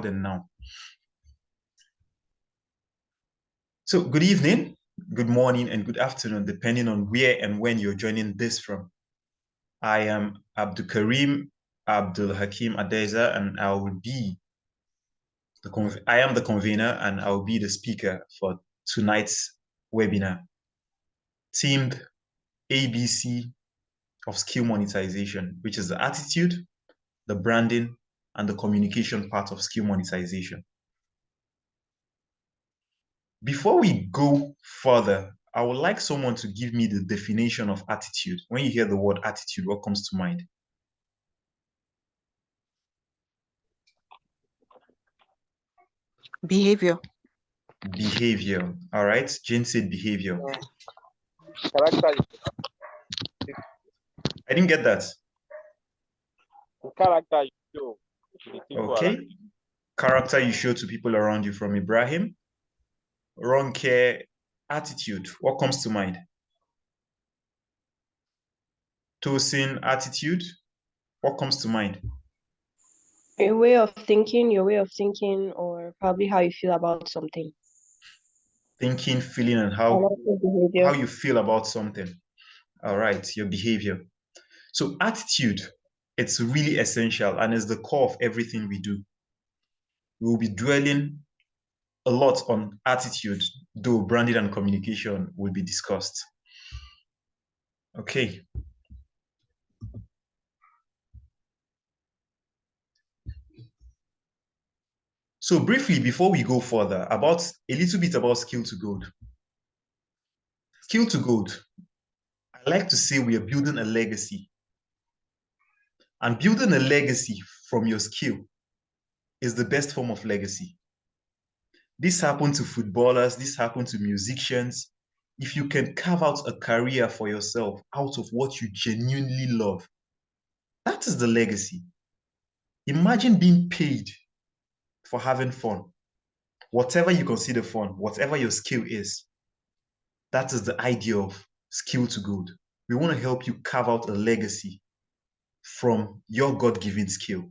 And now. So good evening, good morning, and good afternoon, depending on where and when you're joining this from. I am Abdul Karim Abdul Hakim Adeza, and I am the convener, and I will be the speaker for tonight's webinar, themed ABC of skill monetization, which is the attitude, the branding, and the communication part of skill monetization. Before we go further, I would like someone to give me the definition of attitude. When you hear the word attitude, what comes to mind? Behavior. Behavior. All right. Jane said behavior. Character. I didn't get that. The character you show to the people Okay. around you. Character you show to people around you from Ibrahim. Wrong care. Attitude. What comes to mind? Tosin, attitude. What comes to mind? Your way of thinking, or probably how you feel about something. Thinking, feeling, and how you feel about something. All right, your behavior. So attitude, it's really essential and is the core of everything we do. We will be dwelling a lot on attitude, though branding and communication will be discussed. Okay. So briefly, before we go further, a little bit about skill to gold. Skill to gold, I like to say we are building a legacy. And building a legacy from your skill is the best form of legacy. This happened to footballers, this happened to musicians. If you can carve out a career for yourself out of what you genuinely love, that is the legacy. Imagine being paid for having fun. Whatever you consider fun, whatever your skill is, that is the idea of skill to gold. We want to help you carve out a legacy from your God-given skill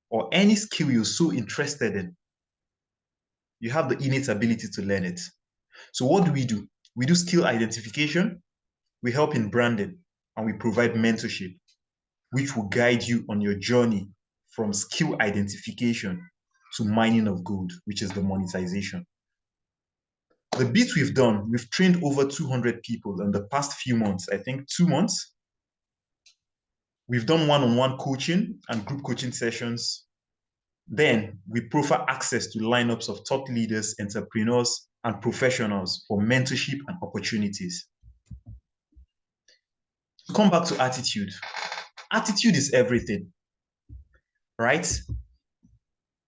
or any skill you're so interested in. You have the innate ability to learn it. So what do? We do skill identification, we help in branding, and we provide mentorship, which will guide you on your journey from skill identification to mining of gold, which is the monetization. The bit we've done, we've trained over 200 people in the past few months, I think 2 months. We've done one-on-one coaching and group coaching sessions. Then we proffer access to lineups of thought leaders, entrepreneurs, and professionals for mentorship and opportunities. Come back to attitude. Attitude is everything, right?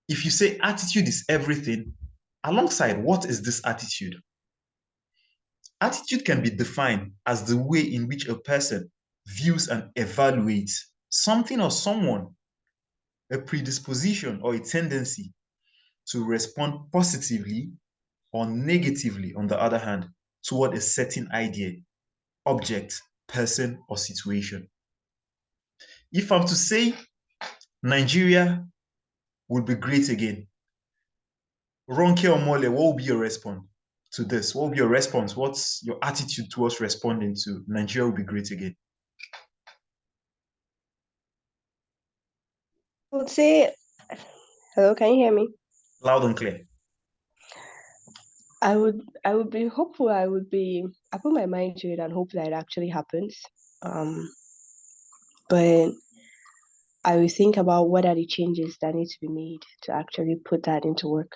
If you say attitude is everything, alongside what is this attitude? Attitude can be defined as the way in which a person views and evaluates something or someone, a predisposition or a tendency to respond positively or negatively, on the other hand, toward a certain idea, object, person, or situation. If I'm to say Nigeria would be great again, Ronke or Mole, what will be your response to this? What will be your response? What's your attitude towards responding to Nigeria will be great again? I would say, hello, can you hear me? Loud and clear. I would be hopeful. I put my mind to it and hope that it actually happens. But I will think about what are the changes that need to be made to actually put that into work.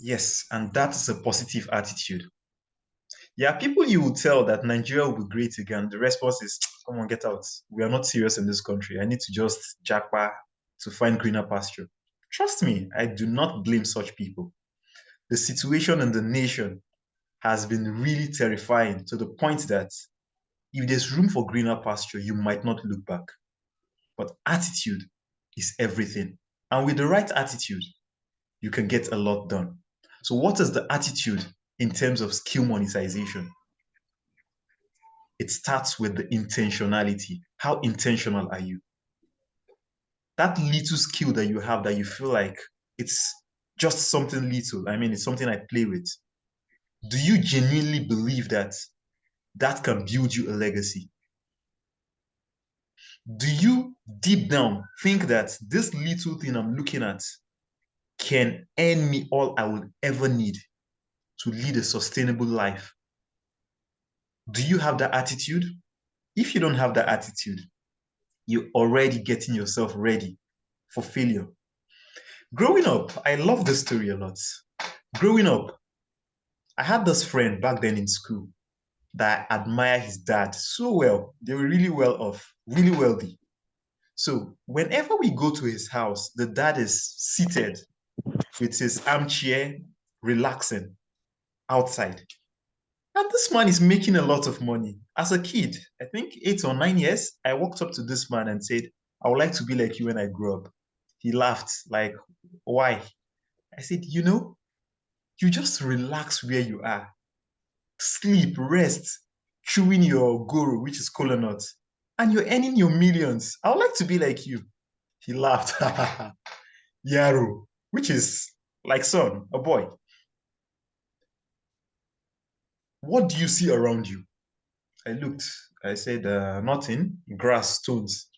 Yes, and that is a positive attitude. Yeah, people you will tell that Nigeria will be great again. The response is, come on, get out. We are not serious in this country. I need to just jackpot to find greener pasture. Trust me, I do not blame such people. The situation in the nation has been really terrifying to the point that if there's room for greener pasture, you might not look back. But attitude is everything. And with the right attitude, you can get a lot done. So what is the attitude in terms of skill monetization? It starts with the intentionality. How intentional are you? that little skill that you have that you feel like it's just something little. I mean, it's something I play with. Do you genuinely believe that that can build you a legacy? Do you deep down think that this little thing I'm looking at can earn me all I would ever need to lead a sustainable life? Do you have that attitude? If you don't have that attitude, you're already getting yourself ready for failure. Growing up, I love this story a lot. Growing up, I had this friend back then in school that I admire his dad so well. They were really well off, really wealthy. So whenever we go to his house, the dad is seated with his armchair, relaxing outside. And this man is making a lot of money. As a kid, I think 8 or 9 years, I walked up to this man and said, I would like to be like you when I grow up. He laughed, like, why? I said, you just relax where you are. Sleep, rest, chewing your guru, which is cola nut, and you're earning your millions. I would like to be like you. He laughed. Yaro, which is like son, a boy. What do you see around you? I looked. I said, nothing. Grass, stones.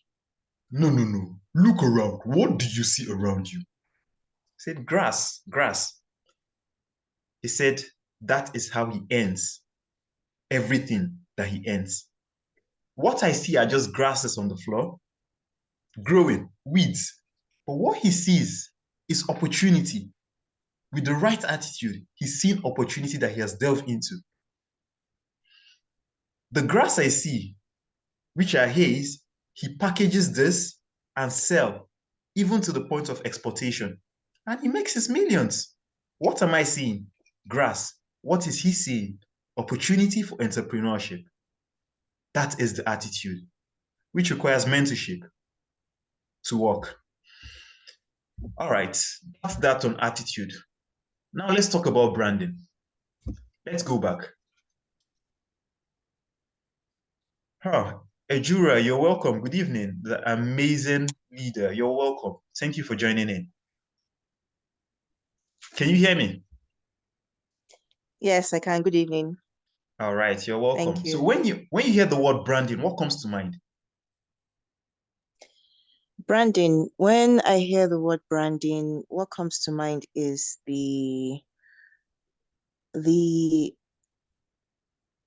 No, no, no. Look around. What do you see around you? I said, grass, grass. He said, that is how he ends everything that he ends. What I see are just grasses on the floor, growing, weeds. But what he sees is opportunity. With the right attitude, he's seen opportunity that he has delved into. The grass I see, which are haze, he packages this and sell, even to the point of exportation. And he makes his millions. What am I seeing? Grass. What is he seeing? Opportunity for entrepreneurship. That is the attitude, which requires mentorship to work. All right, that's that on attitude. Now let's talk about branding. Let's go back. Ejura, you're welcome. Good evening. The amazing leader, you're welcome. Thank you for joining in. Can you hear me? Yes, I can. Good evening. All right, you're Thank welcome. So you. when you hear the word branding, what comes to mind? Branding, when I hear the word branding, what comes to mind is the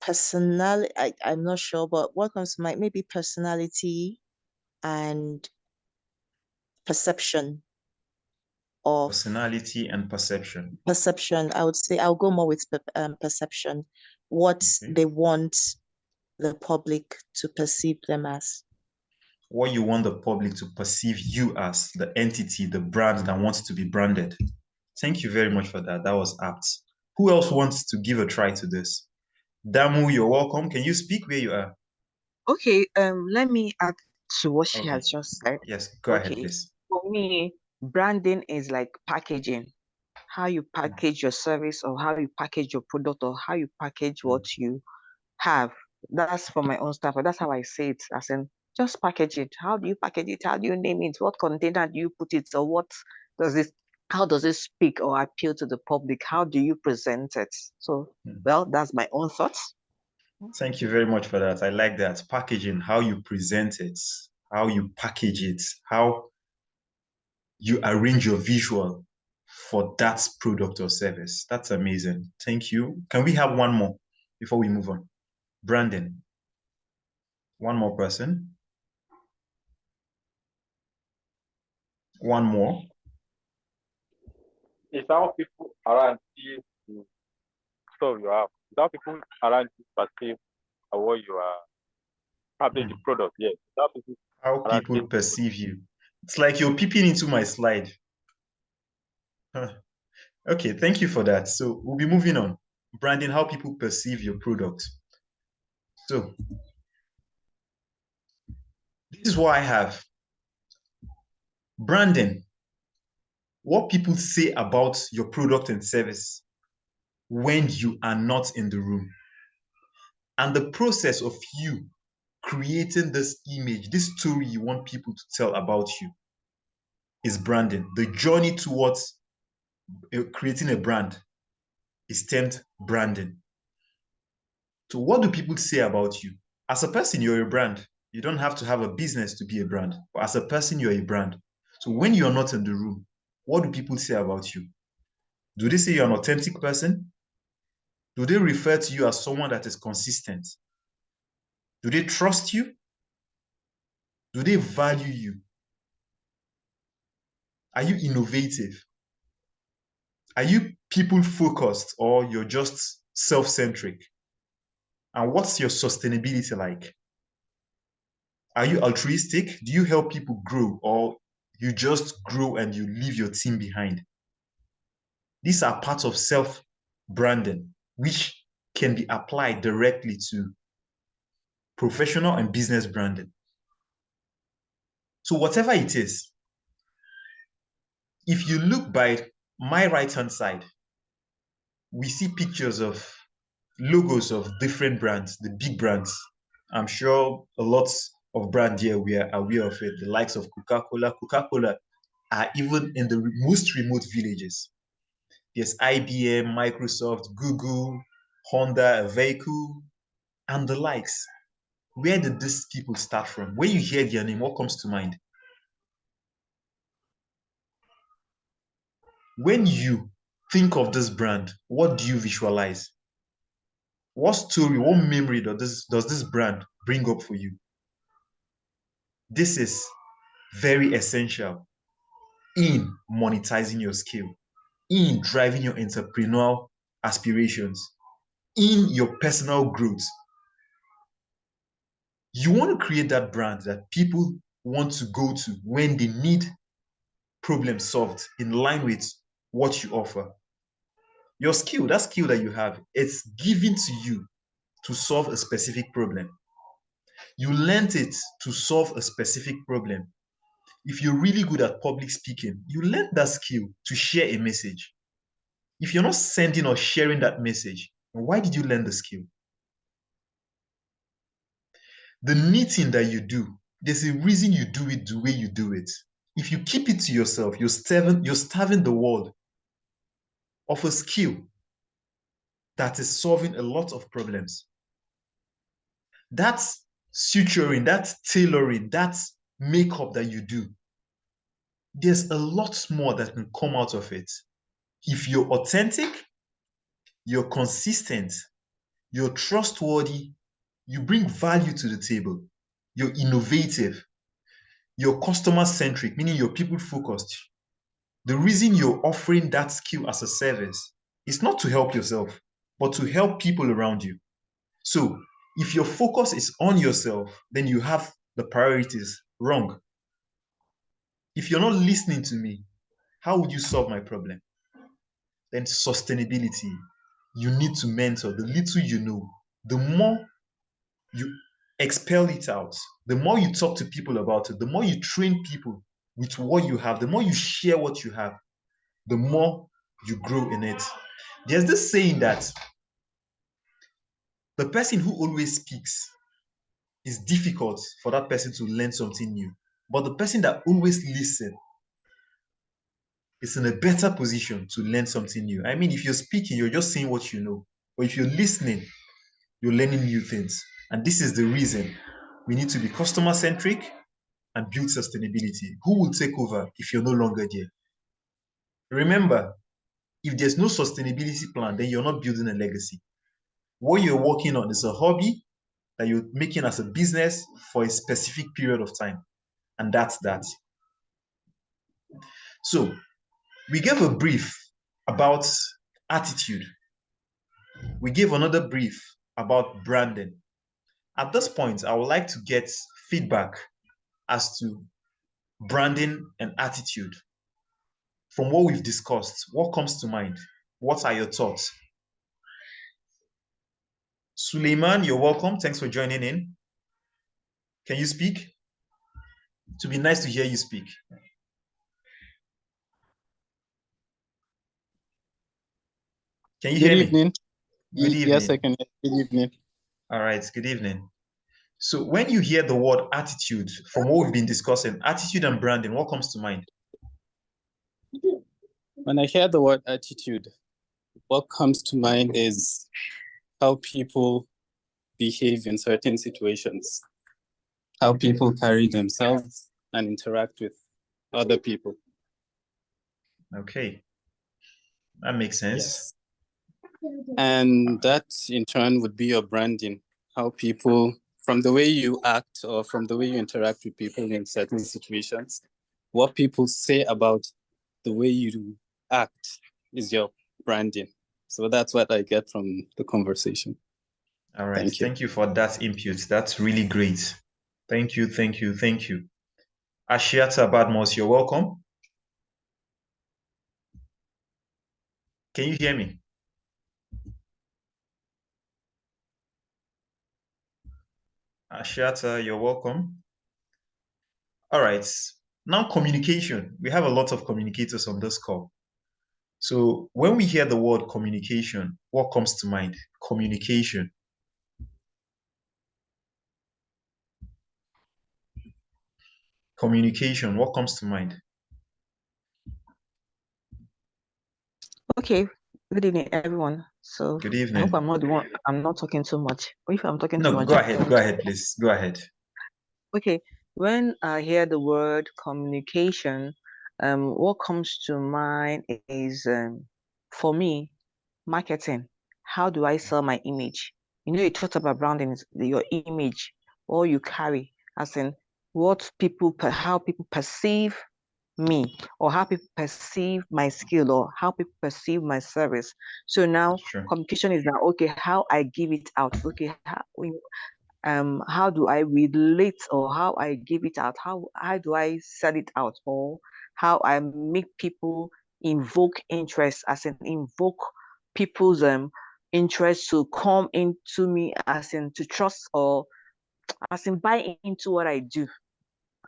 personality. I'm not sure, but what comes to mind, maybe personality and perception of Personality and perception. perception. I would say I'll go more with perception, what Okay. they want the public to perceive them as. What you want the public to perceive you as, the entity, the brand that wants to be branded. Thank you very much for that. That was apt. Who else wants to give a try to this? Damu, you're welcome. Can you speak where you are? Okay, let me add to what she Okay. has just said. Yes, go ahead, Okay, please. for me, branding is like packaging, how you package your service or how you package your product or how you package what you have. That's for my own stuff, but that's how I say it, as in just package it. How do you package it? How do you name it? What container do you put it? Or what does it, how does it speak or appeal to the public? How do you present it? So, well, that's my own thoughts. Thank you very much for that. I like that. Packaging, how you present it, how you package it, how you arrange your visual for that product or service. That's amazing. Thank you. Can we have one more before we move on? Brandon. One more person. One more. It's how people around see the stuff you have. It's how people around you perceive what you are, probably the Hmm. product, yes. It's how people How around people see the product. perceive you. It's like you're peeping into my slide. Huh. Okay, thank you for that. So we'll be moving on. Branding, how people perceive your product. So this is what I have. Branding, what people say about your product and service when you are not in the room. And the process of you creating this image, this story you want people to tell about you. is branding. The journey towards creating a brand is termed branding. So what do people say about you? As a person, you're a brand. You don't have to have a business to be a brand. But as a person, you're a brand. So when you're not in the room, what do people say about you? Do they say you're an authentic person? Do they refer to you as someone that is consistent? Do they trust you? Do they value you? Are you innovative? Are you people focused, or you're just self-centric? And what's your sustainability like? Are you altruistic? Do you help people grow, or you just grow and you leave your team behind? These are parts of self-branding, which can be applied directly to professional and business branding. So whatever it is, if you look by my right-hand side, we see pictures of logos of different brands, the big brands. I'm sure a lot of brands here we are aware of it, the likes of Coca-Cola. Coca-Cola are even in the most remote villages. There's IBM, Microsoft, Google, Honda, a vehicle, and the likes. Where did these people start from? When you hear their name, what comes to mind? When you think of this brand, what do you visualize? What story, what memory does this brand bring up for you? This is very essential in monetizing your skill, in driving your entrepreneurial aspirations, in your personal growth. You want to create that brand that people want to go to when they need problems solved in line with what you offer. Your skill, that skill that you have, it's given to you to solve a specific problem. You learned it to solve a specific problem. If you're really good at public speaking, you learned that skill to share a message. If you're not sending or sharing that message, why did you learn the skill? The knitting that you do, there's a reason you do it the way you do it. If you keep it to yourself, you're starving the world of a skill that is solving a lot of problems. That's suturing, that's tailoring, that's makeup that you do. There's a lot more that can come out of it. If you're authentic, you're consistent, you're trustworthy, you bring value to the table, you're innovative, you're customer centric, meaning you're people focused. The reason you're offering that skill as a service is not to help yourself, but to help people around you. So if your focus is on yourself, then you have the priorities wrong. If you're not listening to me, how would you solve my problem? Then sustainability. You need to mentor. The little you know, the more you expel it out, the more you talk to people about it, the more you train people with what you have, the more you share what you have, the more you grow in it. There's this saying that the person who always speaks, is difficult for that person to learn something new. But the person that always listens is in a better position to learn something new. I mean, if you're speaking, you're just saying what you know. But if you're listening, you're learning new things. And this is the reason we need to be customer centric and build sustainability. Who will take over if you're no longer there? Remember, if there's no sustainability plan, then you're not building a legacy. What you're working on is a hobby that you're making as a business for a specific period of time. And that's that. So we gave a brief about attitude. We gave another brief about branding. At this point, I would like to get feedback as to branding and attitude. From what we've discussed, what comes to mind? What are your thoughts? Suleiman, you're welcome. Thanks for joining in. Can you speak? It would be nice to hear you speak. Can you Good hear me? evening. Good Yes, I evening. can. Good evening. All right, good evening. So when you hear the word attitude, from what we've been discussing, attitude and branding, what comes to mind? When I hear the word attitude, what comes to mind is how people behave in certain situations, how people carry themselves and interact with other people. Okay, that makes sense. Yes. And that in turn would be your branding, how people, from the way you act or from the way you interact with people in certain situations, what people say about the way you act is your branding. So that's what I get from the conversation. All right. Thank you for that input. That's really great. Thank you. Ashiata Badmos, you're welcome. Can you hear me? Ashiata, you're welcome. All right. Now, communication. We have a lot of communicators on this call. So when we hear the word communication, what comes to mind? Communication. Communication, what comes to mind? Okay. Good evening, everyone. So Good I hope evening. I'm not the one. I'm not talking too much. Or if I'm talking too No, much, go ahead, please. Go ahead. Okay. When I hear the word communication, what comes to mind is, for me, marketing. How do I sell my image? You talked about branding, is your image, all you carry, as in how people perceive me, or how people perceive my skill, or how people perceive my service. So now Sure. communication is now, okay, how I give it out. Okay, how do I relate, or how I give it out? How do I sell it out, or how I make people invoke interest, as in invoke people's interest to come into me, as in to trust, or as in buy into what I do.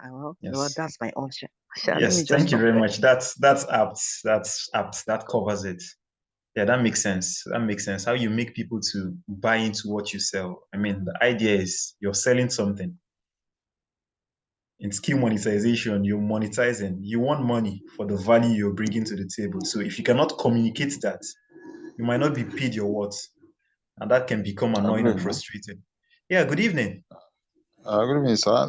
Well, Yes. that's my own share. Let me Yes, just thank you stop very there. much. That's apt. That's apt. That covers it. Yeah, that makes sense. That makes sense. How you make people to buy into what you sell. I mean, the idea is you're selling something. In skill monetization, you're monetizing. You want money for the value you're bringing to the table. So if you cannot communicate that, you might not be paid your worth. And that can become annoying and frustrating. Yeah, good evening. Good evening, sir.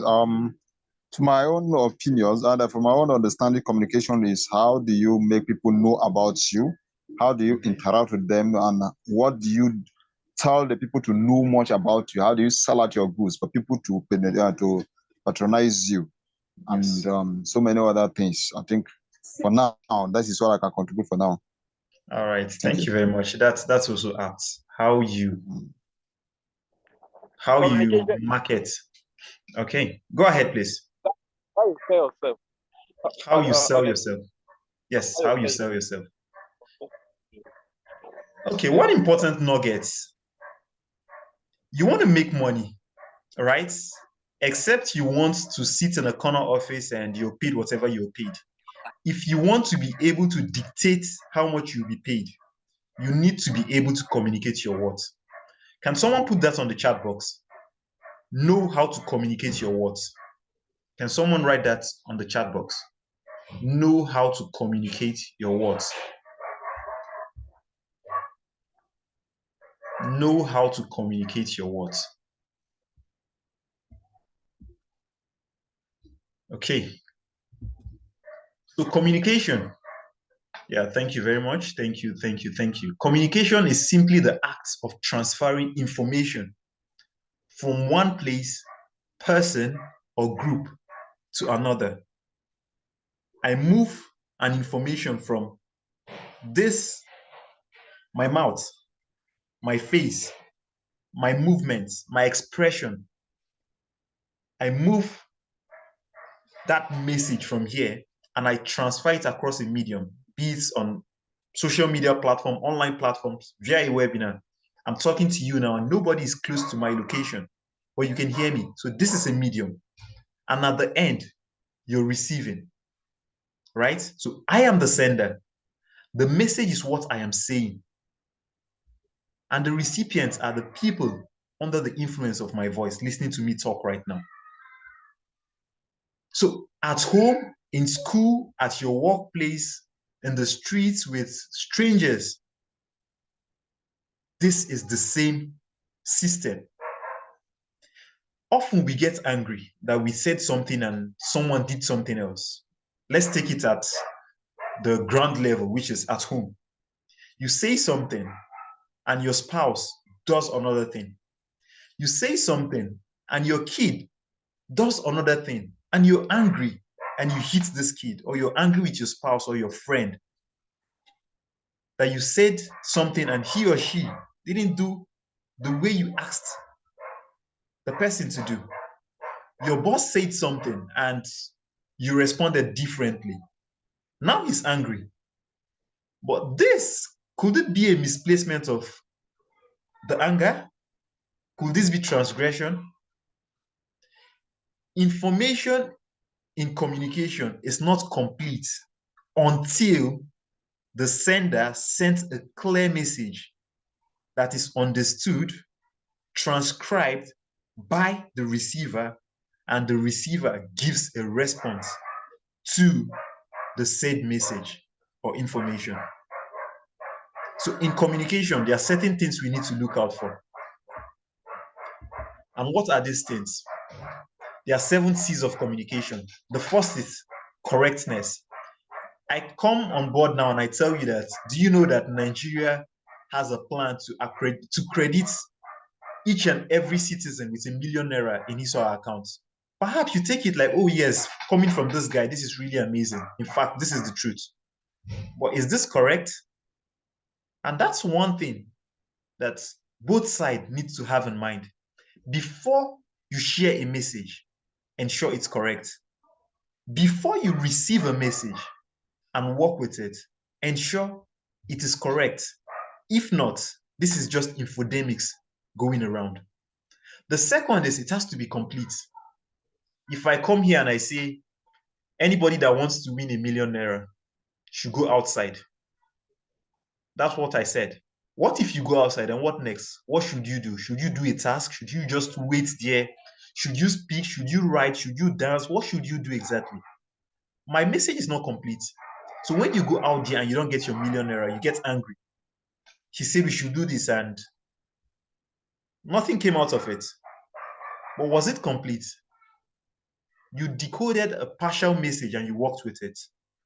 To my own opinions and from my own understanding, communication is how do you make people know about you? How do you interact with them? And what do you tell the people to know much about you? How do you sell out your goods for people to patronize you? Yes. And so many other things. I think for now, that is what I can contribute for now. All right. Thank you very much. That's also apt. How you market. Okay. Go ahead, please. How you sell yourself? How you sell Honestly, yourself. Yes, how you how you sell sell yourself. yourself? Okay, one important nugget. You want to make money, right? Except you want to sit in a corner office and you're paid whatever you're paid. If you want to be able to dictate how much you'll be paid, you need to be able to communicate your words. Can someone put that on the chat box? Know how to communicate your words. Can someone write that on the chat box? Know how to communicate your words. Know how to communicate your words. Okay. So communication. Yeah, thank you very much. Thank you. Communication is simply the act of transferring information from one place, person, or group to another. I move an information from this, my mouth, my face, my movements, my expression. I move that message from here and I transfer it across a medium, be it on social media platform, online platforms, via a webinar. I'm talking to you now and nobody is close to my location, but you can hear me. So this is a medium. And at the end, you're receiving, right? So I am the sender. The message is what I am saying. And the recipients are the people under the influence of my voice listening to me talk right now. So at home, in school, at your workplace, in the streets with strangers. This is the same system. Often we get angry that we said something and someone did something else. Let's take it at the ground level, which is at home. You say something and your spouse does another thing. You say something and your kid does another thing, and you're angry and you hit this kid, or you're angry with your spouse or your friend that you said something and he or she didn't do the way you asked the person to do. Your boss said something and you responded differently. Now he's angry. But this, could it be a misplacement of the anger? Could this be transgression? Information in communication is not complete until the sender sent a clear message that is understood, transcribed by the receiver, and the receiver gives a response to the said message or information. So in communication, there are certain things we need to look out for. And what are these things? There are 7 C's of communication. The first is correctness. I come on board now and I tell you that, do you know that Nigeria has a plan to credit each and every citizen with ₦1 million in his or her account? Perhaps you take it like, oh yes, coming from this guy, this is really amazing. In fact, this is the truth. But is this correct? And that's one thing that both sides need to have in mind. Before you share a message, ensure it's correct. Before you receive a message and work with it, ensure it is correct. If not, this is just infodemics going around. The second is it has to be complete. If I come here and I say, anybody that wants to win ₦1 million should go outside. That's what I said. What if you go outside and what next? What should you do? Should you do a task? Should you just wait there? Should you speak? Should you write? Should you dance? What should you do exactly? My message is not complete. So when you go out there and you don't get your ₦1 million, you get angry. He said we should do this and nothing came out of it. But was it complete? You decoded a partial message and you worked with it.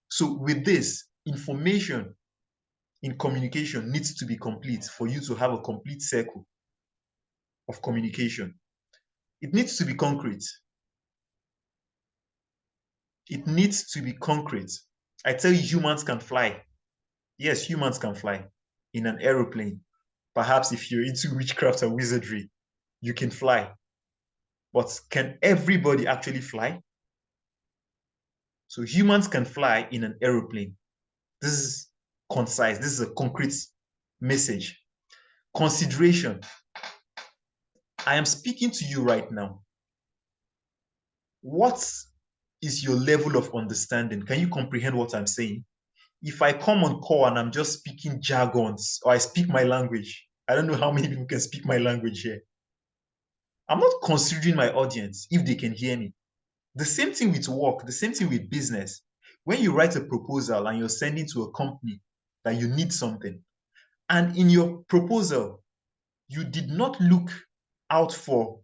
So with this, information in communication needs to be complete for you to have a complete circle of communication. It needs to be concrete. It needs to be concrete. I tell you, humans can fly. Yes, humans can fly in an aeroplane. Perhaps if you're into witchcraft or wizardry, you can fly. But can everybody actually fly? So humans can fly in an aeroplane. This is concise. This is a concrete message. Consideration. I am speaking to you right now. What is your level of understanding? Can you comprehend what I'm saying? If I come on call and I'm just speaking jargons or I speak my language, I don't know how many people can speak my language here. I'm not considering my audience if they can hear me. The same thing with work, the same thing with business. When you write a proposal and you're sending to a company that you need something, and in your proposal, you did not look out for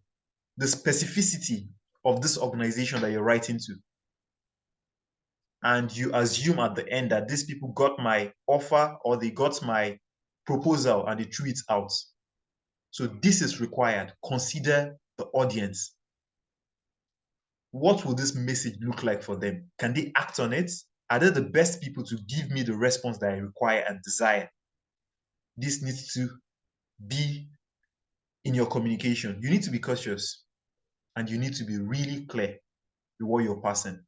the specificity of this organization that you're writing to. And you assume at the end that these people got my offer or they got my proposal and they threw it out. So this is required. Consider the audience. What will this message look like for them? Can they act on it? Are they the best people to give me the response that I require and desire? This needs to be in your communication. You need to be cautious and you need to be really clear with what you're passing.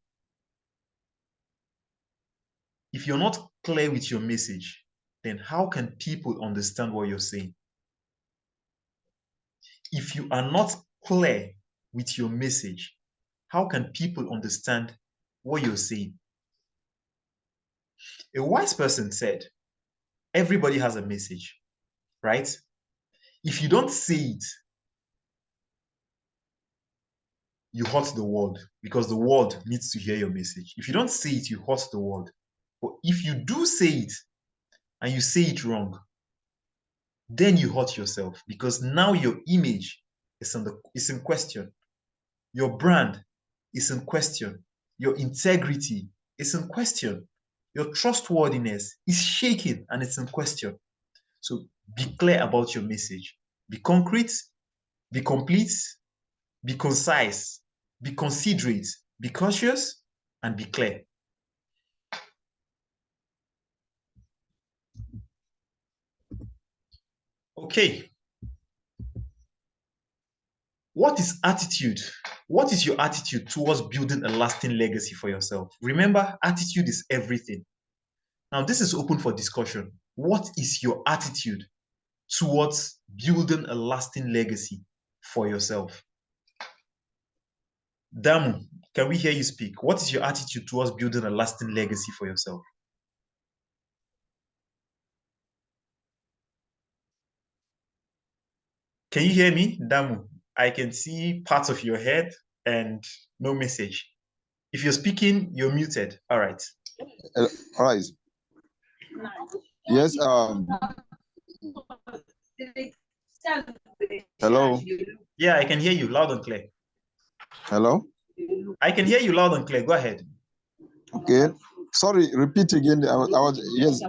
If you're not clear with your message, then how can people understand what you're saying? If you are not clear with your message, how can people understand what you're saying? A wise person said, everybody has a message, right? If you don't say it, you hurt the world because the world needs to hear your message. If you don't say it, you hurt the world. But if you do say it and you say it wrong, then you hurt yourself because now your image is in question. Your brand is in question. Your integrity is in question. Your trustworthiness is shaken and it's in question. So be clear about your message. Be concrete, be complete, be concise, be considerate, be cautious, and be clear. Okay. What is attitude? What is your attitude towards building a lasting legacy for yourself? Remember, attitude is everything. Now, this is open for discussion. What is your attitude towards building a lasting legacy for yourself? Damu, can we hear you speak? What is your attitude towards building a lasting legacy for yourself? Can you hear me, Damu? I can see parts of your head and no message. If you're speaking, you're muted. All right. All right. Yes. Hello. Yeah, I can hear you loud and clear. Hello. I can hear you loud and clear. Go ahead. Okay. Sorry. Repeat again. I was yes.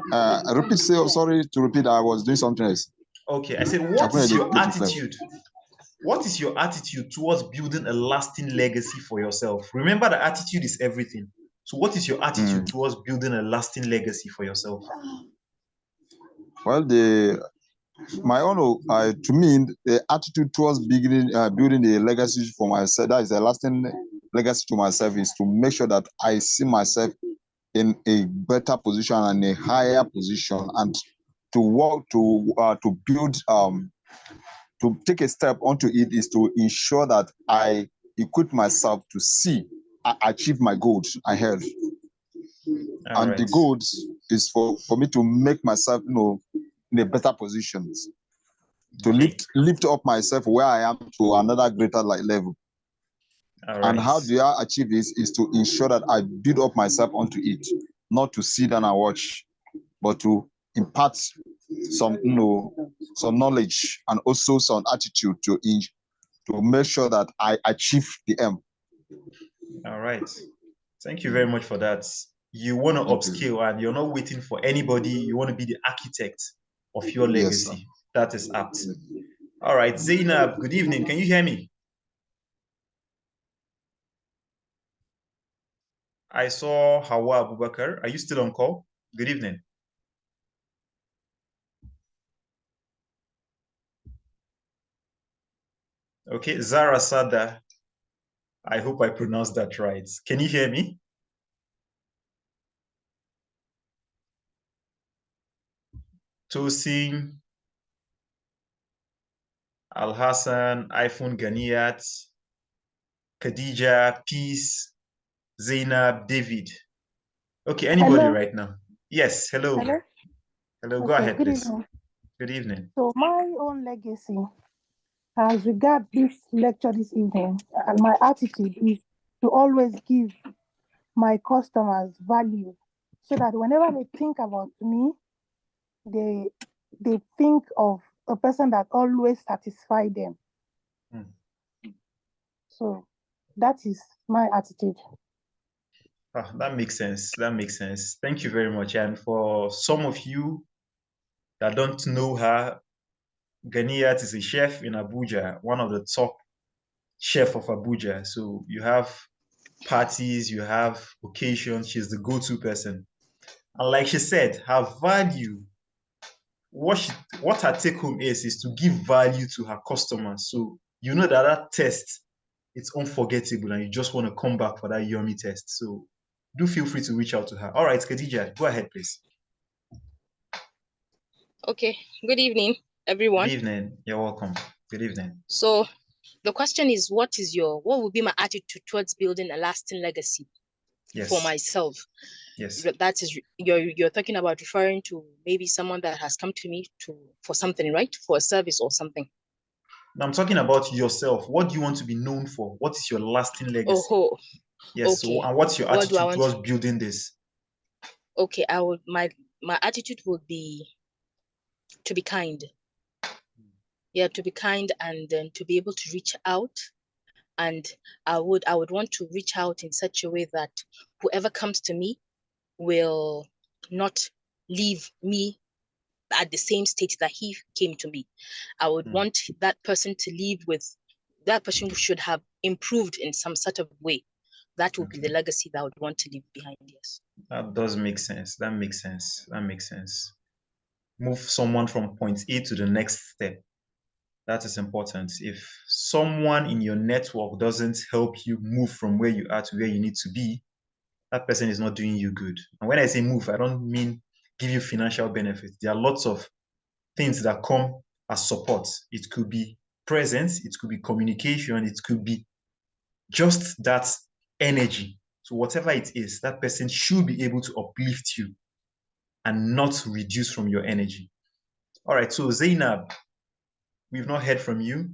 Repeat. Sorry to repeat. I was doing something else. Okay. I said, what is your attitude? What is your attitude towards building a lasting legacy for yourself? Remember that attitude is everything. So what is your attitude towards building a lasting legacy for yourself? Well, my own to me, the attitude towards building a legacy for myself, that is a lasting legacy to myself, is to make sure that I see myself in a better position and a higher position, and to work to build to take a step onto it is to ensure that I equip myself to achieve my goals ahead. And the goals is for me to make myself, in a better position, to lift up myself where I am to another greater level. And how do I achieve this is to ensure that I build up myself onto it, not to sit down and watch, but to impart some knowledge and also some attitude to make sure that I achieve the aim. All right. Thank you very much for that. You want to upskill and you're not waiting for anybody. You want to be the architect of your legacy. Yes, that is apt. All right. Zainab, good evening. Can you hear me? I saw Hawa Abubakar. Are you still on call? Good evening. Okay, Zara Sada. I hope I pronounced that right. Can you hear me? Tosin, Al Hassan, iPhone Ganiyat, Khadija, Peace, Zainab, David. Okay, anybody right now? Yes, hello. Hello, go ahead, please. Evening. Good evening. So my own legacy as regard this lecture this evening, and my attitude is to always give my customers value, so that whenever they think about me, they think of a person that always satisfies them. So that is my attitude. That makes sense. That makes sense. Thank you very much. And for some of you that don't know her, Ganiyat is a chef in Abuja, one of the top chef of Abuja. So you have parties, you have occasions. She's the go-to person. And like she said, her value, what her take-home is to give value to her customers. So you know that test, it's unforgettable and you just want to come back for that yummy test. So do feel free to reach out to her. All right, Khadija, go ahead, please. Okay, good evening, everyone. Good evening. You're welcome. Good evening. So the question is, what would be my attitude towards building a lasting legacy for myself? Yes. That is, you're talking about referring to maybe someone that has come to me for something, right? For a service or something. Now I'm talking about yourself. What do you want to be known for? What is your lasting legacy? Oh, yes. Okay. So, and what's your attitude towards building this? Okay, my attitude would be to be kind. Yeah, to be kind, and then to be able to reach out. And I would want to reach out in such a way that whoever comes to me will not leave me at the same state that he came to me. I would want that person to leave with, that person should have improved in some sort of way. That would be the legacy that I would want to leave behind. Yes. That does make sense. That makes sense. That makes sense. Move someone from point A to the next step. That is important. If someone in your network doesn't help you move from where you are to where you need to be, that person is not doing you good. And when I say move, I don't mean give you financial benefits. There are lots of things that come as support. It could be presence, it could be communication, it could be just that energy. So whatever it is, that person should be able to uplift you and not reduce from your energy. All right, so Zainab, we've not heard from you.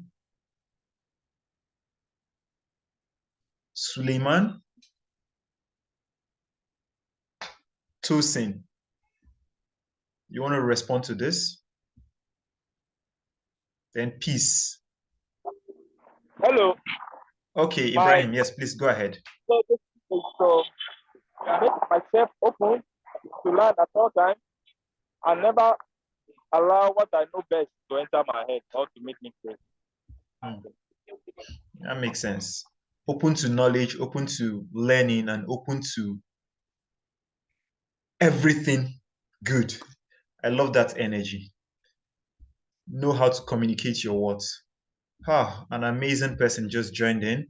Suleiman, Tosin, you want to respond to this? Then peace. Hello. Okay, My Ibrahim, yes, please go ahead. so make myself open to learn at all times and never allow what I know best to enter my head or to make me crazy. That makes sense. Open to knowledge, open to learning, and open to everything good. I love that energy. Know how to communicate your words. An amazing person just joined in.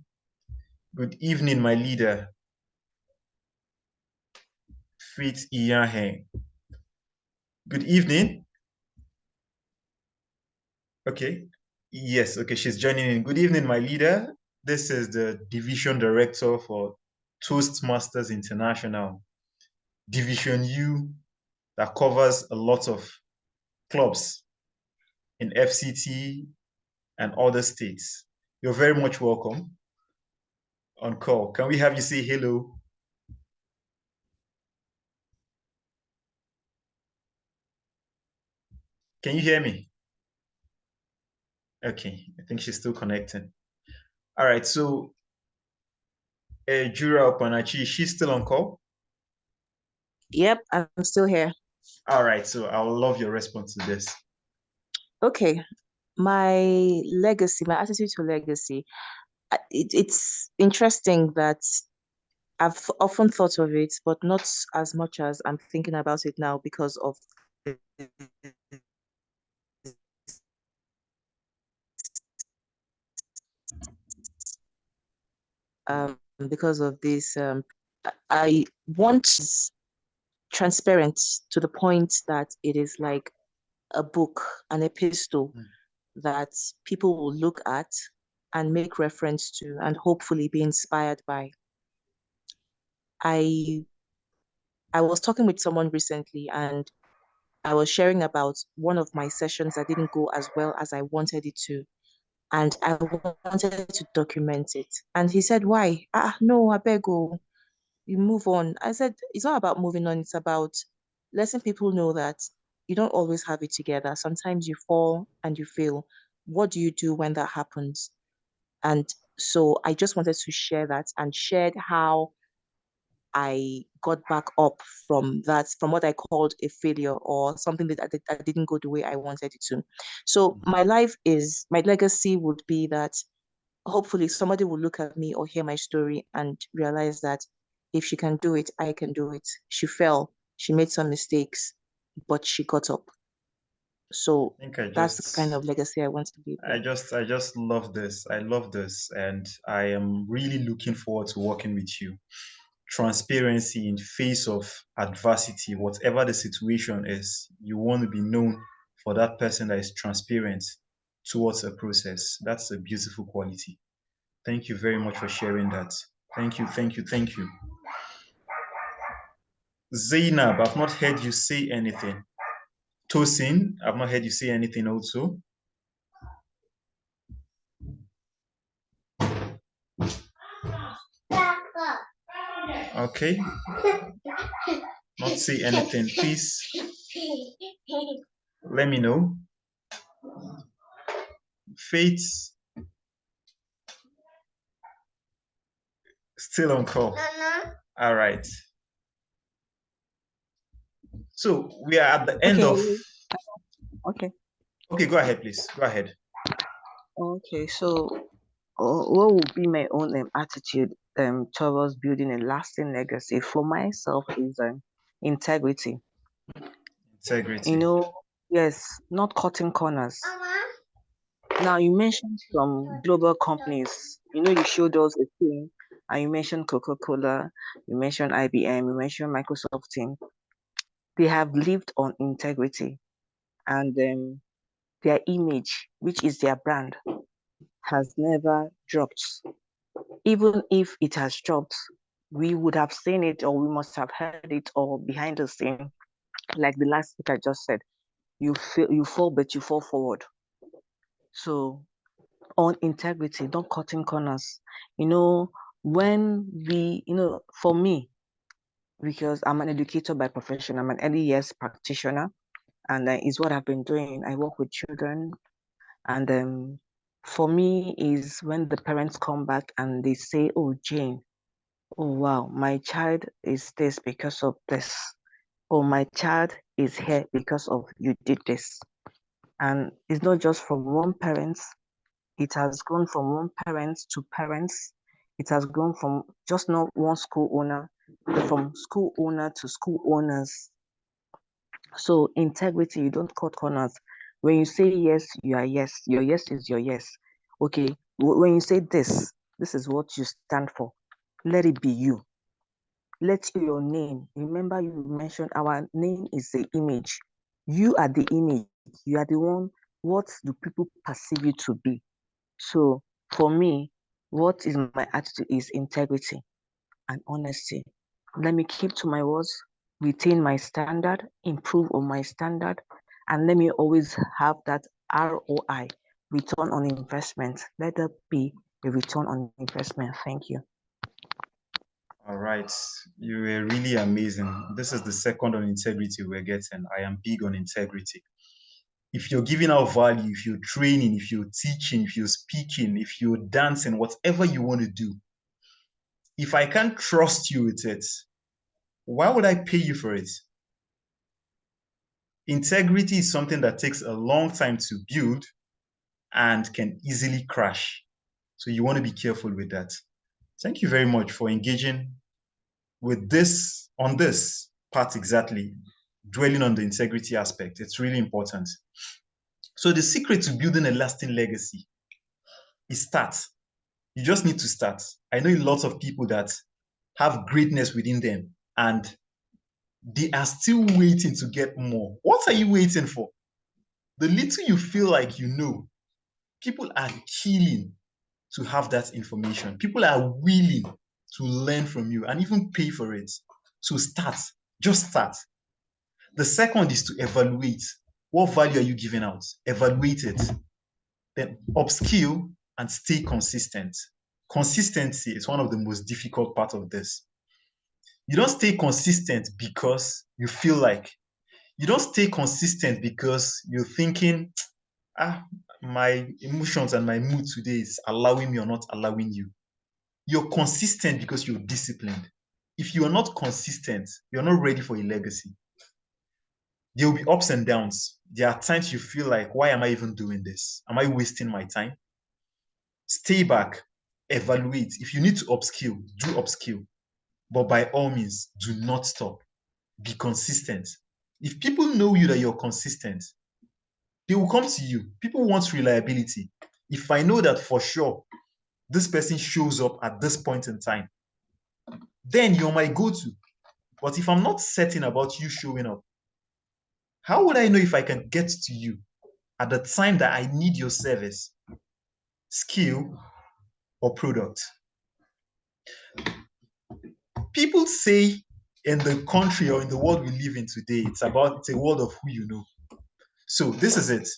Good evening, my leader. Fritz Iyahe. Good evening. Okay. Yes, okay, she's joining in. Good evening, my leader. This is the division director for Toastmasters International, Division U, that covers a lot of clubs in FCT and other states. You're very much welcome on call. Can we have you say hello? Can you hear me? Okay, I think she's still connecting. All right, so Jura Opanachi, she's still on call? Yep, I'm still here. All right, so I will love your response to this. Okay, my legacy, my attitude to legacy. It's interesting that I've often thought of it, but not as much as I'm thinking about it now because of this. I want transparent to the point that it is like a book, an epistle that people will look at and make reference to and hopefully be inspired by. I was talking with someone recently and I was sharing about one of my sessions that didn't go as well as I wanted it to. And I wanted to document it. And he said, why? No, I beg you, you move on. I said, it's not about moving on. It's about letting people know that you don't always have it together. Sometimes you fall and you fail. What do you do when that happens? And so I just wanted to share that and shared how I got back up from that, from what I called a failure or something that I didn't go the way I wanted it to. So my legacy would be that hopefully somebody will look at me or hear my story and realize that if she can do it, I can do it. She fell, she made some mistakes, but she got up. So that's the kind of legacy I want to leave. I just love this. I love this. And I am really looking forward to working with you. Transparency in face of adversity, whatever the situation is, you want to be known for that person that is transparent towards a process. That's a beautiful quality. Thank you very much for sharing that. Thank you, thank you, thank you. Zainab, I've not heard you say anything. Tosin, I've not heard you say anything also. Okay. not say anything, please let me know. Faith still on call. All right. So we are at the end Okay. of. Okay. Okay, go ahead, please. Go ahead. Okay. So, what would be my own attitude towards building a lasting legacy for myself is integrity. Integrity. Yes, not cutting corners. Now, you mentioned some global companies. You showed us a thing, and you mentioned Coca-Cola, you mentioned IBM, you mentioned Microsoft team. They have lived on integrity, and their image, which is their brand, has never dropped. Even if it has dropped, we would have seen it, or we must have heard it, or behind the scene, like the last speaker just said. You fall, but you fall forward. So on integrity, don't cutting corners. When for me, because I'm an educator by profession, I'm an early years practitioner, and is what I've been doing. I work with children, and for me is when the parents come back and they say, "Oh, Jane, oh wow, my child is this because of this. Oh, my child is here because of you did this." And it's not just from one parent. It has gone from one parent to parents. It has gone from just not one school owner, but from school owner to school owners. So integrity, you don't cut corners. When you say yes, you are yes. Your yes is your yes. Okay. When you say this is what you stand for. Let it be you. Let your name. Remember, you mentioned our name is the image. You are the image. You are the one. What do people perceive you to be? So for me, what is my attitude is integrity and honesty. Let me keep to my words, retain my standard, improve on my standard, and let me always have that ROI, return on investment. Let that be a return on investment. Thank you. All right. You were really amazing. This is the second on integrity we're getting. I am big on integrity. If you're giving out value, if you're training, if you're teaching, if you're speaking, if you're dancing, whatever you want to do, if I can't trust you with it, why would I pay you for it? Integrity is something that takes a long time to build and can easily crash. So you want to be careful with that. Thank you very much for engaging with this on this part exactly, dwelling on the integrity aspect. It's really important. So the secret to building a lasting legacy is start. You just need to start. I know lots of people that have greatness within them and they are still waiting to get more. What are you waiting for? The little you feel like you know, people are killing to have that information. People are willing to learn from you and even pay for it. So start, just start. The second is to evaluate. What value are you giving out? Evaluate it. Then upskill and stay consistent. Consistency is one of the most difficult parts of this. You don't stay consistent because you feel like, you don't stay consistent because you're thinking, my emotions and my mood today is allowing me or not allowing you. You're consistent because you're disciplined. If you are not consistent, you're not ready for a legacy. There will be ups and downs. There are times you feel like, why am I even doing this? Am I wasting my time? Stay back, evaluate. If you need to upskill, do upskill. But by all means, do not stop. Be consistent. If people know you that you're consistent, they will come to you. People want reliability. If I know that for sure this person shows up at this point in time, then you're my go-to. But if I'm not certain about you showing up, how would I know if I can get to you at the time that I need your service, skill, or product? People say in the country or in the world we live in today, it's a world of who you know. So this is it.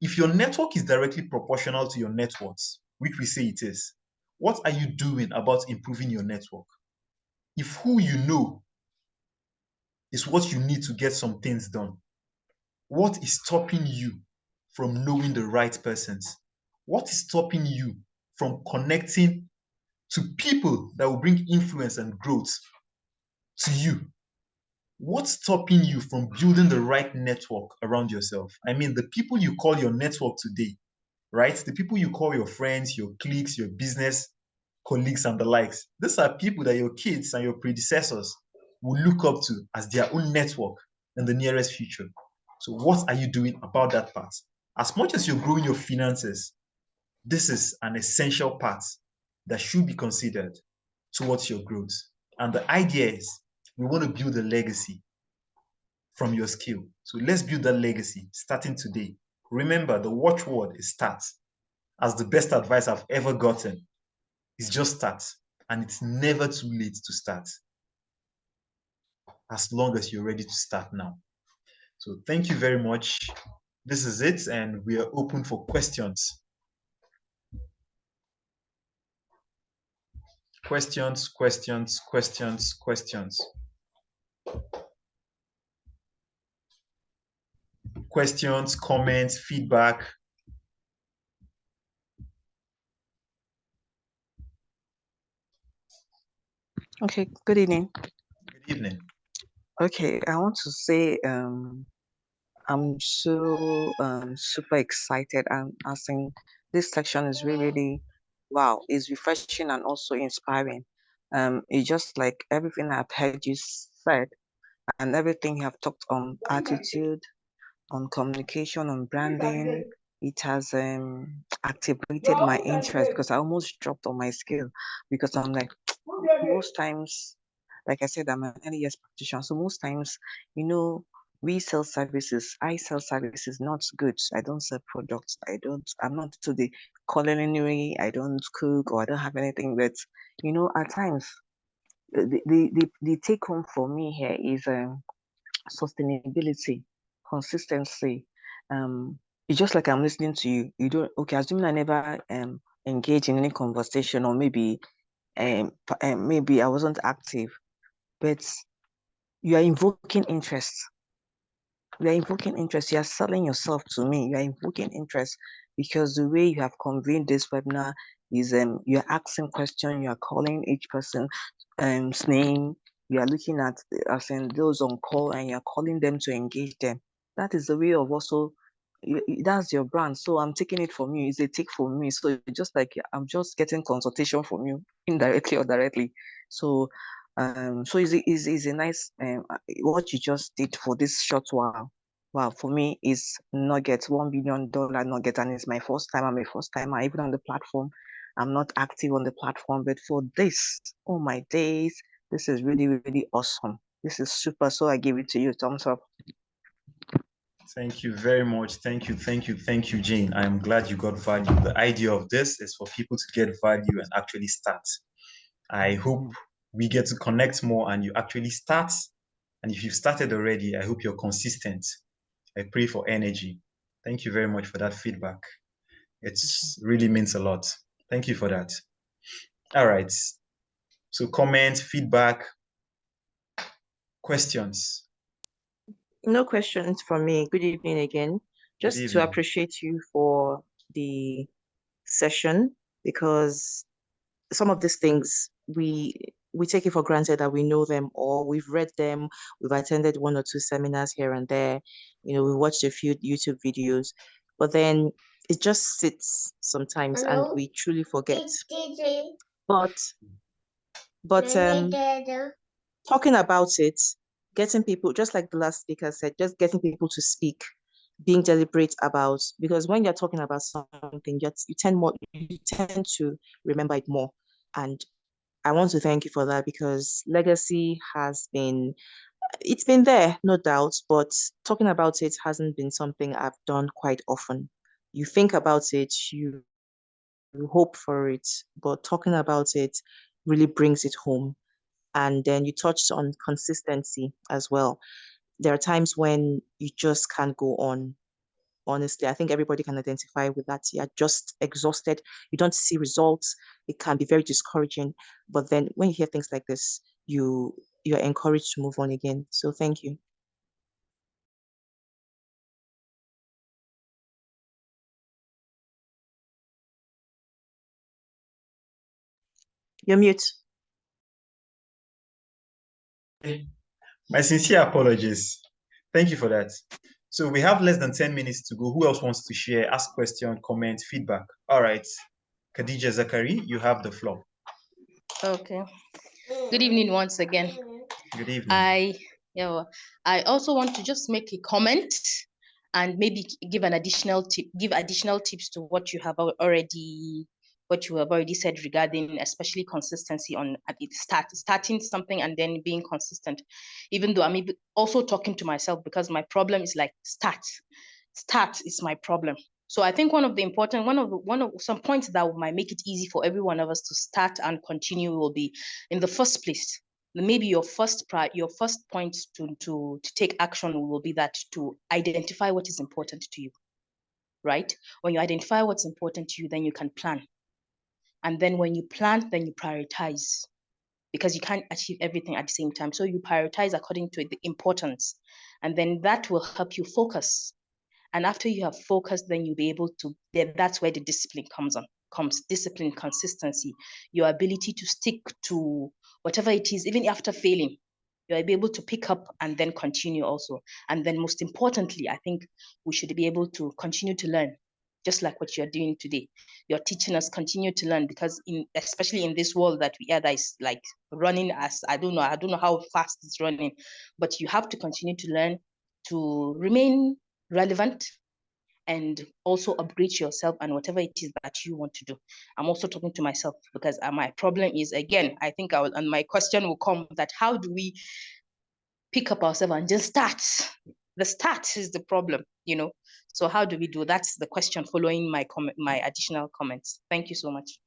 If your network is directly proportional to your net worth, which we say it is, what are you doing about improving your network? If who you know is what you need to get some things done. What is stopping you from knowing the right persons? What is stopping you from connecting to people that will bring influence and growth to you? What's stopping you from building the right network around yourself? I mean, the people you call your network today, right? The people you call your friends, your cliques, your business colleagues, and the likes. These are people that your kids and your predecessors will look up to as their own network in the nearest future. So, what are you doing about that part? As much as you're growing your finances, this is an essential part that should be considered towards your growth. And the idea is we want to build a legacy from your skill. So let's build that legacy starting today. Remember, the watchword is start. As the best advice I've ever gotten is just start. And it's never too late to start, as long as you're ready to start now. So thank you very much. This is it, and we are open for questions. Questions, questions, questions, questions. Questions, comments, feedback. Okay, good evening. Good evening. Okay, I want to say I'm so super excited, and I think this section is really wow, it's refreshing and also inspiring. It's just like everything I've heard you said and everything you have talked on attitude, on communication, on branding. It has activated my interest because I almost dropped on my skill because I'm like, most times, like I said, I'm an early years practitioner. So most times, we sell services. I sell services, not goods. I don't sell products. I'm not to the culinary. I don't cook or I don't have anything. But, at times, the take home for me here is sustainability, consistency. It's just like I'm listening to you. You don't, okay, assuming I never engage in any conversation or maybe I wasn't active, but you are invoking interest. You are invoking interest. You are selling yourself to me. You are invoking interest because the way you have convened this webinar is you are asking questions. You are calling each person's name. You are looking at as in those on call and you are calling them to engage them. That is the way of also. That's your brand. So I'm taking it from you. It's a take from me. So just like I'm just getting consultation from you indirectly or directly. So so is a nice what you just did for this short while. Wow, for me is nugget, $1 billion nugget, and it's my first time. I'm a first timer, even on the platform. I'm not active on the platform, but for this, oh my days, this is really awesome. This is super. So I give it to you. Thumbs up. Thank you very much. Thank you, Jane. I am glad you got value. The idea of this is for people to get value and actually start. I hope we get to connect more and you actually start. And if you've started already, I hope you're consistent. I pray for energy. Thank you very much for that feedback. It really means a lot. Thank you for that. All right. So comments, feedback, questions. No questions from me. Good evening again. Good Just to evening. appreciate you for the session because some of these things we take it for granted that we know them or we've read them, we've attended one or two seminars here and there, we watched a few YouTube videos, but then it just sits sometimes and we truly forget. But talking about it, getting people, just like the last speaker said, just getting people to speak, being deliberate about, because when you're talking about something, you tend to remember it more. And I want to thank you for that because legacy it's been there, no doubt, but talking about it hasn't been something I've done quite often. You think about it, you hope for it, but talking about it really brings it home. And then you touched on consistency as well. There are times when you just can't go on. Honestly, I think everybody can identify with that. You're just exhausted. You don't see results. It can be very discouraging. But then when you hear things like this, you you're encouraged to move on again. So thank you. You're mute. My sincere apologies. Thank you for that. So we have less than 10 minutes to go. Who else wants to share, ask question, comment, feedback? All right. Khadija Zakari, you have the floor. Okay. Good evening once again. Good evening. I also want to just make a comment and maybe give an additional tip, give additional tips to what you have already said regarding especially consistency on at the starting something and then being consistent. Even though I'm also talking to myself, because my problem is like start is my problem. So I think one of some points that might make it easy for every one of us to start and continue will be, in the first place, maybe your first point to take action will be that to identify what is important to you, right? When you identify what's important to you, then you can plan. And then when you plan, then you prioritize, because you can't achieve everything at the same time. So you prioritize according to the importance, and then that will help you focus. And after you have focused, then you'll be able to, that's where the discipline comes discipline, consistency, your ability to stick to whatever it is, even after failing, you'll be able to pick up and then continue also. And then most importantly, I think we should be able to continue to learn, just like what you're doing today. You're teaching us continue to learn, because especially in this world that we are, that is like running as, I don't know how fast it's running, but you have to continue to learn to remain relevant and also upgrade yourself and whatever it is that you want to do. I'm also talking to myself, because my problem is, again, I think and my question will come, that how do we pick up ourselves and just start? The start is the problem, So how do we do? That's the question following my additional comments. Thank you so much.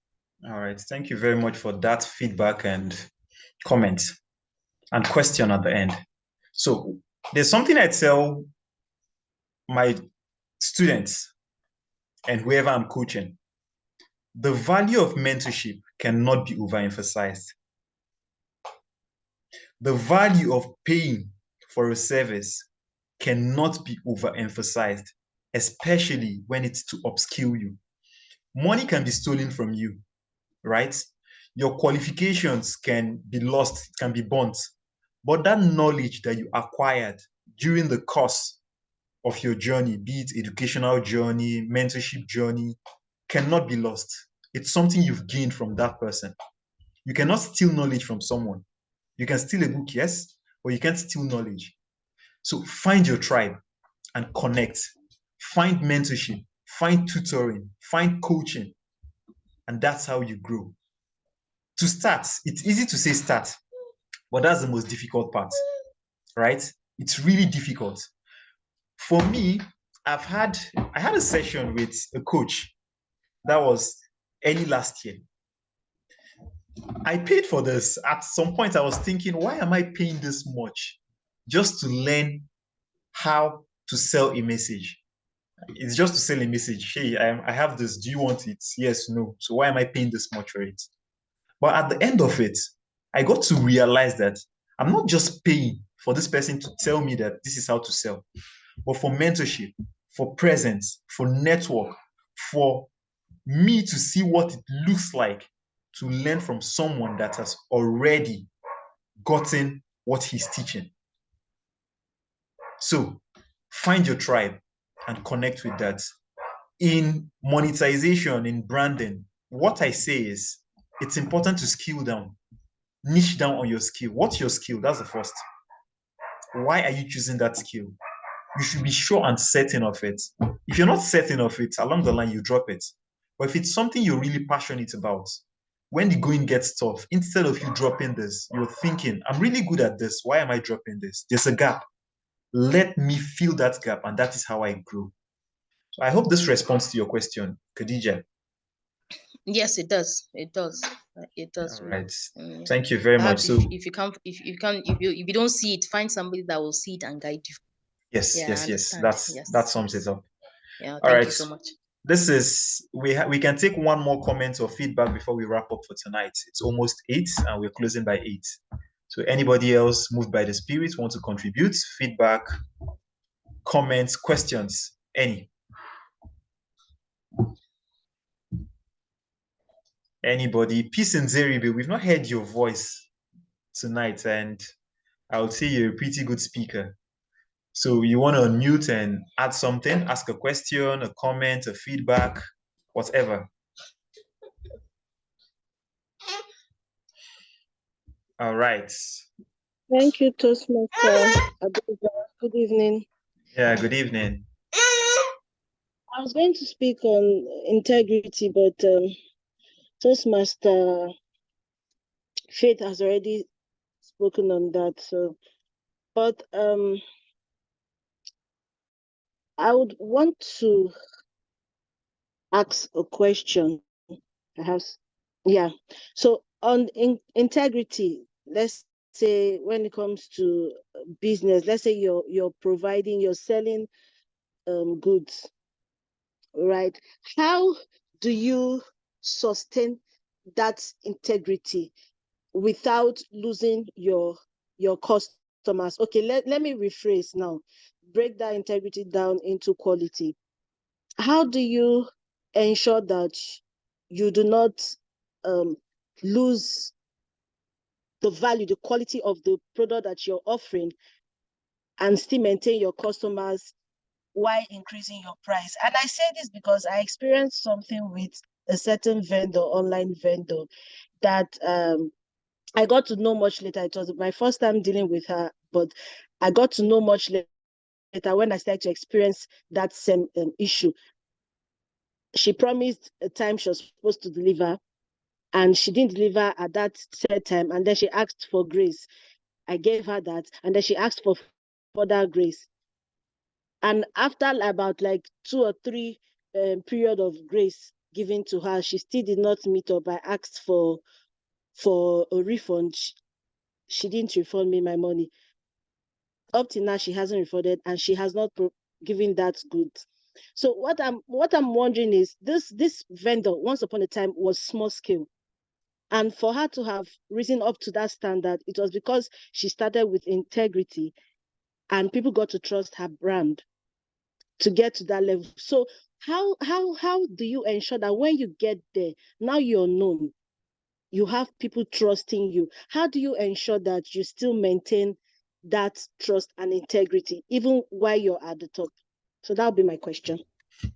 All right. Thank you very much for that feedback and comment and question at the end. So there's something I tell my students and whoever I'm coaching. The value of mentorship cannot be overemphasized. The value of paying for a service cannot be overemphasized, especially when it's to upskill you. Money can be stolen from you, right? Your qualifications can be lost, can be burnt. But that knowledge that you acquired during the course of your journey, be it educational journey, mentorship journey, cannot be lost. It's something you've gained from that person. You cannot steal knowledge from someone. You can steal a book, yes, but you can't steal knowledge. So find your tribe and connect. Find mentorship, find tutoring, find coaching, and that's how you grow. To start, it's easy to say start, but that's the most difficult part, right? It's really difficult. For me, I had a session with a coach that was early last year. I paid for this. At some point, I was thinking, why am I paying this much just to learn how to sell a message? It's just to sell a message. Hey, I have this. Do you want it? Yes, no. So why am I paying this much for it? But at the end of it, I got to realize that I'm not just paying for this person to tell me that this is how to sell, but for mentorship, for presence, for network, for me to see what it looks like to learn from someone that has already gotten what he's teaching. So find your tribe and connect with that. In monetization, in branding, what I say is it's important to skill down, niche down on your skill. What's your skill? That's the first. Why are you choosing that skill? You should be sure and certain of it. If you're not certain of it, along the line, you drop it. But if it's something you're really passionate about, when the going gets tough, instead of you dropping this, you're thinking, I'm really good at this. Why am I dropping this? There's a gap. Let me fill that gap, and that is how I grow. So I hope this responds to your question, Khadija. Yes, it does. It does. It does. All right. Thank you very much. Perhaps So if you don't see it, find somebody that will see it and guide you. yes, Yeah, yes. yes. That sums it up. Yeah, All thank right. you so much. This is we can take one more comment or feedback before we wrap up for tonight. It's almost 8 and we're closing by 8. So anybody else moved by the spirit want to contribute? Feedback, comments, questions, any? Anybody? Peace and Zeribe, we've not heard your voice tonight, and I would say you're a pretty good speaker. So you want to unmute and add something, ask a question, a comment, a feedback, whatever. All right. Thank you, Toastmaster. Good evening. Yeah, good evening. I was going to speak on integrity, but Toastmaster Faith has already spoken on that. So, but I would want to ask a question. Perhaps, yeah. So on integrity, let's say when it comes to business, let's say you're selling goods, right? How do you sustain that integrity without losing your customers? Okay, let me rephrase now. Break that integrity down into quality. How do you ensure that you do not lose the value, the quality of the product that you're offering, and still maintain your customers while increasing your price? And I say this because I experienced something with a certain vendor, online vendor, that I got to know much later. It was my first time dealing with her, but I got to know much later when I started to experience that same issue. She promised a time she was supposed to deliver, and she didn't deliver at that set time, and then she asked for grace. I gave her that, and then she asked for further grace. And after about like 2 or 3 period of grace given to her, she still did not meet up. I asked for a refund. She didn't refund me my money. Up till now, she hasn't refunded, and she has not given that good. So what I'm wondering is, this vendor once upon a time was small scale, and for her to have risen up to that standard, it was because she started with integrity, and people got to trust her brand to get to that level. So how do you ensure that when you get there, now you're known, you have people trusting you? How do you ensure that you still maintain that trust and integrity even while you're at the top? So that'll be my question.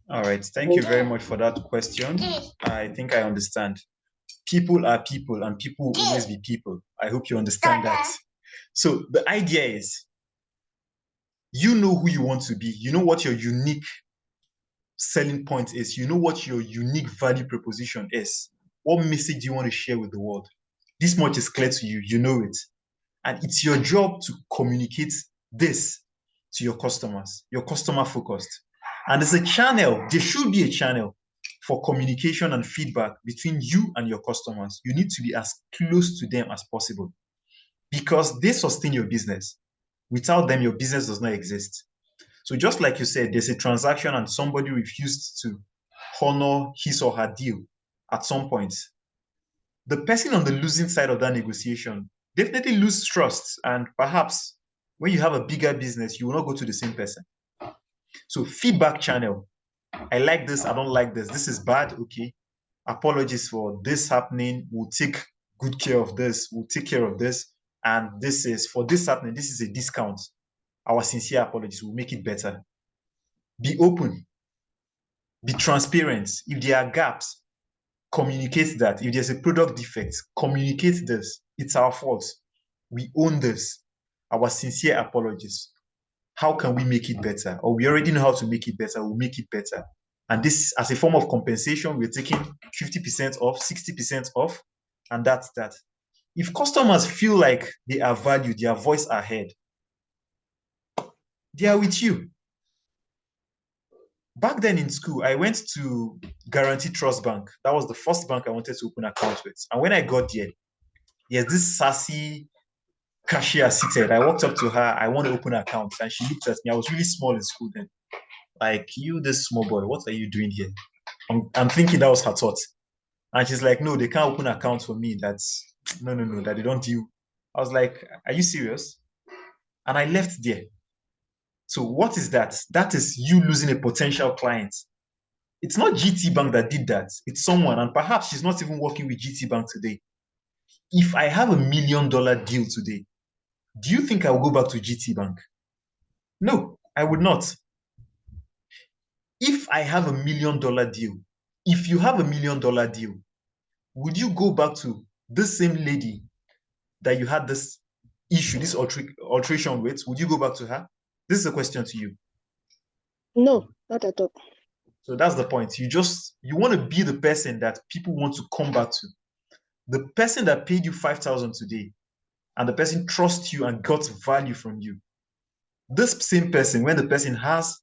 All right. Thank you very much for that question. I think I understand. People are people, and people will always be people. I hope you understand that. So the idea is, you know who you want to be. You know what your unique selling point is. You know what your unique value proposition is. What message do you want to share with the world? This much is clear to you. You know it. And it's your job to communicate this to your customers. You're customer focused. And there's a channel, there should be a channel for communication and feedback between you and your customers. You need to be as close to them as possible because they sustain your business. Without them, your business does not exist. So just like you said, there's a transaction and somebody refused to honor his or her deal at some point. The person on the losing side of that negotiation definitely lose trust. And perhaps when you have a bigger business, you will not go to the same person. So feedback channel. I like this, I don't like this. This is bad, okay. Apologies for this happening. We'll take good care of this. We'll take care of this. And this is, for this happening, this is a discount. Our sincere apologies. We'll make it better. Be open. Be transparent. If there are gaps, communicate that. If there's a product defect, communicate this. It's our fault. We own this. Our sincere apologies. How can we make it better? Or we already know how to make it better. We'll make it better. And this, as a form of compensation, we're taking 50% off, 60% off, and that's that. If customers feel like they are valued, their voice are heard, they are with you. Back then in school, I went to Guarantee Trust Bank. That was the first bank I wanted to open accounts with. And when I got there, there's this sassy cashier seated. I walked up to her, I want to open an account. And she looked at me. I was really small in school then. Like, you, this small boy, what are you doing here? I'm thinking that was her thought. And she's like, no, they can't open accounts for me. That's, no, that they don't deal I was like, are you serious? And I left there. So what is that? That is you losing a potential client. It's not GT Bank that did that. It's someone, and perhaps she's not even working with GT Bank today. If I have $1 million deal today, do you think I will go back to GT Bank? No, I would not. If I have $1 million deal, if you have $1 million deal, would you go back to this same lady that you had this issue, this alteration with? Would you go back to her? This is a question to you. No, not at all. So that's the point. You want to be the person that people want to come back to. The person that paid you 5,000 today, and the person trusts you and got value from you. This same person, when the person has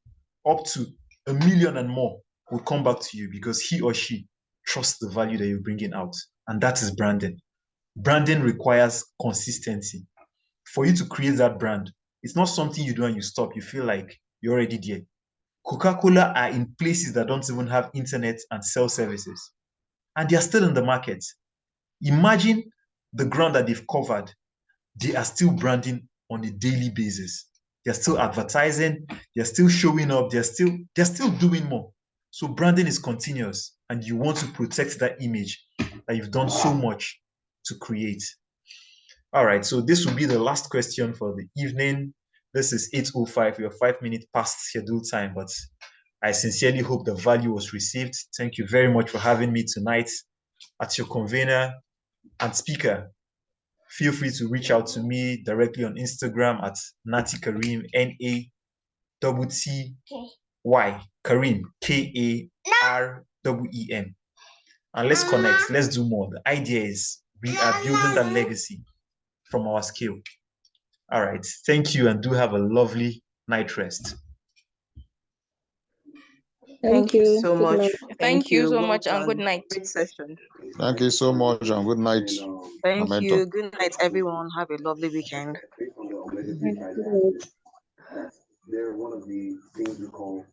up to $1 million and more, will come back to you because he or she trusts the value that you're bringing out. And that is branding. Branding requires consistency. For you to create that brand, it's not something you do and you stop. You feel like you're already there. Coca-Cola are in places that don't even have internet and cell services. And they are still in the market. Imagine the ground that they've covered. They are still branding on a daily basis. They're still advertising, they're still showing up, they're still doing more. So branding is continuous, and you want to protect that image that you've done so much to create. All right, so this will be the last question for the evening. This is 8:05. We are 5 minutes past schedule time, but I sincerely hope the value was received. Thank you very much for having me tonight at your convener and speaker. Feel free to reach out to me directly on Instagram at Nati Kareem, Naty, Kareem, Kareem. And let's connect. Let's do more. The idea is we are building that legacy from our skill. All right. Thank you and do have a lovely night rest. Thank you so Good much. night. Thank you so Well much and good done. night. Great session. Thank you so much and good night. Thank Momentum. you. Good night, everyone. Have a lovely weekend. Good night. They're one of the things we call